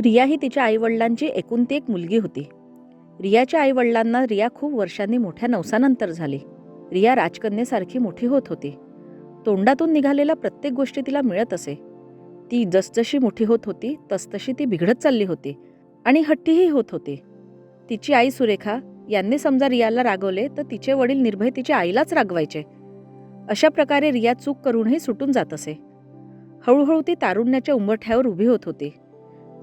रिया ही तिच्या आईवडिलांची एकुलती एक मुलगी होती. रियाच्या आईवडिलांना रिया खूप वर्षांनी मोठ्या नवसानंतर झाली. रिया राजकन्येसारखी मोठी होत होती. तोंडातून निघालेल्या प्रत्येक गोष्टी तिला मिळत असे. ती जसजशी मोठी होत होती तसतशी ती बिघडत चालली होती आणि हट्टीही होत होती. तिची आई सुरेखा यांनी समजा रियाला रागवले तर तिचे वडील निर्भय तिच्या आईलाच रागवायचे. अशा प्रकारे रिया चूक करूनही सुटून जात असे. हळूहळू ती तारुण्याच्या उंबरठ्यावर उभी होत होती.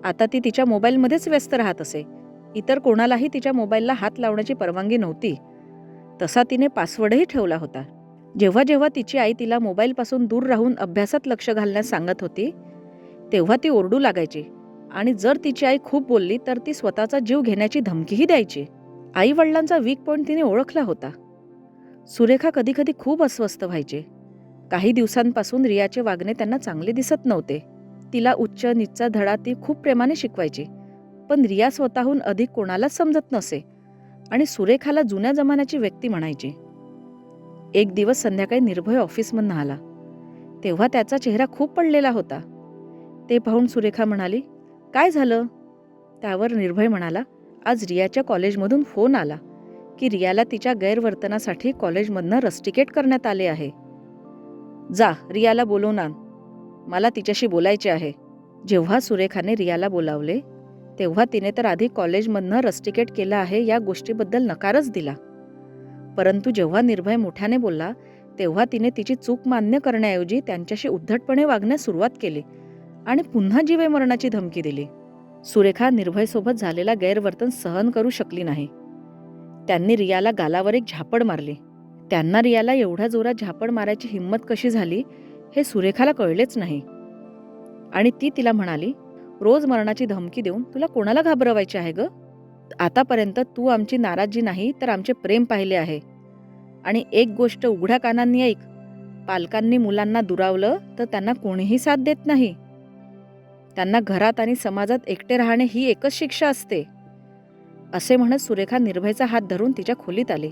आता ती तिच्या मोबाईलमध्येच व्यस्त राहत असे. इतर कोणालाही तिच्या मोबाईलला हात लावण्याची परवानगी नव्हती. तसा तिने पासवर्डही ठेवला होता. जेव्हा जेव्हा तिची आई तिला मोबाईलपासून दूर राहून अभ्यासात लक्ष घालण्यास सांगत होती तेव्हा ती ओरडू लागायची आणि जर तिची आई खूप बोलली तर ती स्वतःचा जीव घेण्याची धमकीही द्यायची. आई वडिलांचा वीक पॉईंट तिने ओळखला होता. सुरेखा कधी कधी खूप अस्वस्थ व्हायचे. काही दिवसांपासून रियाचे वागणे त्यांना चांगले दिसत नव्हते. तिला उच्च नीचचा धडा ती खूप प्रेमाने शिकवायची, पण रिया स्वतःहून अधिक कोणालाच समजत नसे आणि सुरेखाला जुन्या जमान्याची व्यक्ती म्हणायची. एक दिवस संध्याकाळी निर्भय ऑफिसमधून आला तेव्हा त्याचा चेहरा खूप पडलेला होता. ते पाहून सुरेखा म्हणाली, काय झालं? त्यावर निर्भय म्हणाला, आज रियाच्या कॉलेजमधून फोन आला की रियाला तिच्या गैरवर्तनासाठी कॉलेजमधनं रस्टिकेट करण्यात आले आहे. जा रियाला बोलवून आण, मला तिच्याशी बोलायचे आहे. जेव्हा सुरेखाने रियाला बोलावले तेव्हा तिने तर आधी कॉलेजमधनं रस्टिकेट केलं आहे या गोष्टीबद्दल नकारच दिला. परंतु जेव्हा निर्भय मोठ्याने बोलला तेव्हा तिने तिची चूक मान्य करण्याऐवजी त्यांच्याशी उद्धटपणे वागण्यास सुरुवात केली आणि पुन्हा जीवे मरणाची धमकी दिली. सुरेखा निर्भयसोबत झालेला गैरवर्तन सहन करू शकली नाही. त्यांनी रियाला गालावर एक झापड मारली. त्यांना रियाला एवढ्या जोरात झापड मारायची हिंमत कशी झाली हे सुरेखाला कळलेच नाही आणि ती तिला म्हणाली, रोज मरणाची धमकी देऊन तुला कोणाला घाबरवायचे आहे ग? आतापर्यंत तू आमची नाराजी नाही तर आमचे प्रेम पाहिले आहे. आणि एक गोष्ट उघड्या कानांनी ऐक, पालकांनी मुलांना दुरावलं तर त्यांना कोणीही साथ देत नाही. त्यांना घरात आणि समाजात एकटे राहणे ही एकच शिक्षा असते. असे म्हणत सुरेखा निर्भयचा हात धरून तिच्या खोलीत आली.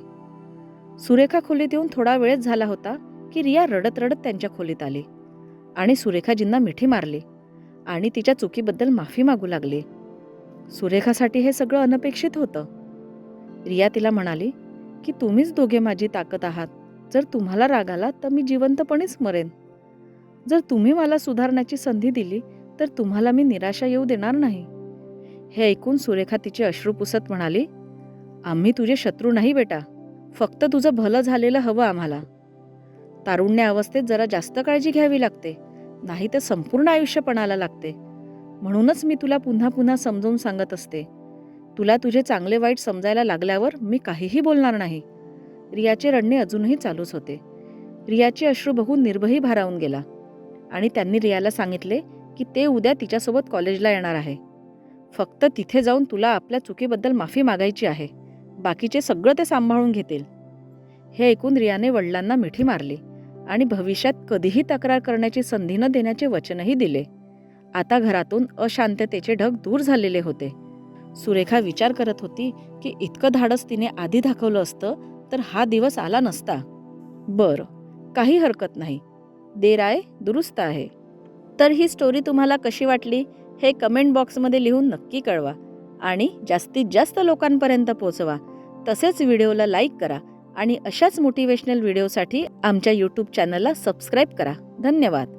सुरेखा खोलीत येऊन थोडा वेळच झाला होता की रिया रडत रडत त्यांच्या खोलीत आली आणि सुरेखाजींना मिठी मारली आणि तिच्या चुकीबद्दल माफी मागू लागली. सुरेखासाठी हे सगळं अनपेक्षित होतं. रिया तिला म्हणाली की तुम्हीच दोघे माझी ताकद आहात. जर तुम्हाला राग आला तर मी जिवंतपणेच मरेन. जर तुम्ही मला सुधारण्याची संधी दिली तर तुम्हाला मी निराशा येऊ देणार नाही. हे ऐकून सुरेखा तिचे अश्रू पुसत म्हणाली, आम्ही तुझे शत्रू नाही बेटा, फक्त तुझं भलं झालेलं हवं आम्हाला. तारुण्य अवस्थेत जरा जास्त काळजी घ्यावी लागते, नाही तर संपूर्ण आयुष्य पणाला लागते. म्हणूनच मी तुला पुन्हा पुन्हा समजावून सांगत असते. तुला तुझे चांगले वाईट समजायला लागल्यावर मी काहीही बोलणार नाही. रियाचे रडणे अजूनही चालूच होते. रियाचे अश्रू बघून निर्भयही भारावून गेला आणि त्यांनी रियाला सांगितले की ते उद्या तिच्यासोबत कॉलेजला येणार आहे. फक्त तिथे जाऊन तुला आपल्या चुकीबद्दल माफी मागायची आहे. बाकीचे सगळं ते सांभाळून घेतील. हे ऐकून रियाने वडिलांना मिठी मारली आणि भविष्यात कधीही तक्रार करण्याची संधी न देण्याचे वचनही दिले. आता घरातून अशांततेचे ढग दूर झालेले होते. सुरेखा विचार करत होती की इतकं धाडस तिने आधी दाखवलं असतं तर हा दिवस आला नसता. बरं, काही हरकत नाही, देर आए दुरुस्त आहे. तर ही स्टोरी तुम्हाला कशी वाटली हे कमेंट बॉक्समध्ये लिहून नक्की कळवा आणि जास्तीत जास्त लोकांपर्यंत पोहोचवा. तसेच व्हिडिओला लाईक करा आणि अशाच मोटिवेशनल व्हिडिओसाठी आमच्या यूट्यूब चॅनलला सबस्क्राईब करा. धन्यवाद.